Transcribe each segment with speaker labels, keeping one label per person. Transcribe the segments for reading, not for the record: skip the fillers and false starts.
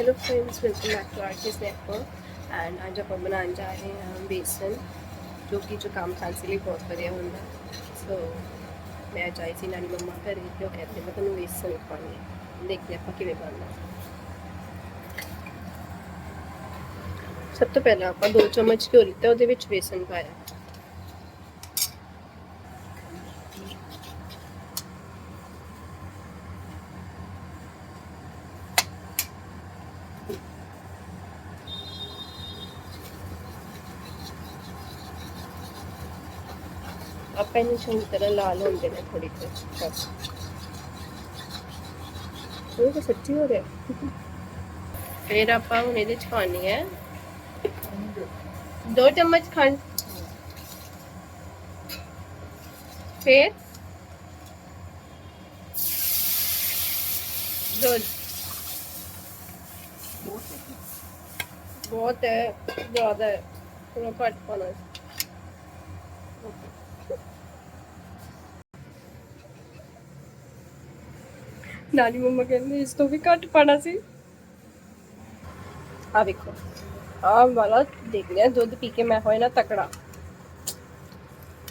Speaker 1: Hello friends, welcome back to our snack and आज आप बनाने जा रहे हैं बेसन, जो कि जुकाम खांसी लिए बहुत बढ़िया होंगे। सो मैं आज आई थी नानी मम्मा घर, तो कहते मैं तुम्हें बेसन पानी है, देखते हैं कि बनना। सब तो पहले आप 2 चम्मच घ्यो लिता, बेसन पाया। ਆਪਾਂ ਇਹਨੂੰ ਚੰਗੀ ਤਰ੍ਹਾਂ ਲਾਲ ਹੋਣ ਦੇਣਾ ਥੋੜੀ ਦੇਰ ਤੱਕ। ਉਹ ਤਾਂ ਸੱਚੀ ਹੋ ਰਿਹਾ। ਫਿਰ ਆਪਾਂ ਹੁਣ ਇਹਦੇ ਚ ਪਾਣੀ ਹੈ 2 ਚਮਚ ਖੰਡ, ਫਿਰ दूध बहुत है, ज़्यादा है, थोड़ा घट पाना है। नानी मम्मा कहते इस तो भी घट पाना सी। आ देखो, आ वाला देख लिया, दूध पी के मैं होए ना तकड़ा।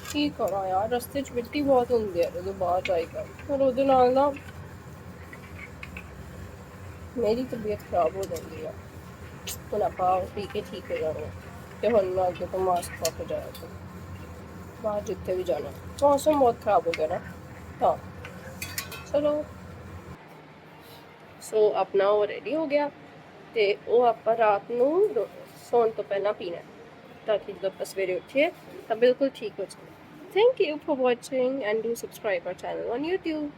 Speaker 1: की करा यार, रस्ते च मिट्टी बहुत होंदी है जो बाहर जाएगा, पर ਉਹਦੇ ਨਾਲ ना मेरी तबीयत खराब हो जाती है। ਹੁਣ ਆਪਾਂ ਪੀ ਕੇ ਠੀਕ ਹੋ ਜਾਣਾ, ਤੇ ਹੁਣ ਮੈਂ ਅੱਗੇ ਤੋਂ ਮਾਸਕ ਪਾ ਕੇ ਜਾਇਆ ਕਰਾਂ ਬਾਹਰ ਜਿੱਥੇ ਵੀ ਜਾਣਾ। ਮੌਸਮ ਬਹੁਤ ਖਰਾਬ ਹੋ ਗਿਆ ਨਾ, ਹਾਂ ਚਲੋ। ਸੋ ਆਪਣਾ ਉਹ ਰੈਡੀ ਹੋ ਗਿਆ, ਤੇ ਉਹ ਆਪਾਂ ਰਾਤ ਨੂੰ ਸੌਣ ਤੋਂ ਪਹਿਲਾਂ ਪੀਣਾ, ਤਾਂ ਕਿ ਜਦੋਂ ਆਪਾਂ ਸਵੇਰੇ ਉੱਠੀਏ ਤਾਂ ਬਿਲਕੁਲ ਠੀਕ ਹੋ ਜਾਵੇ। Thank you for watching and do subscribe our channel on YouTube.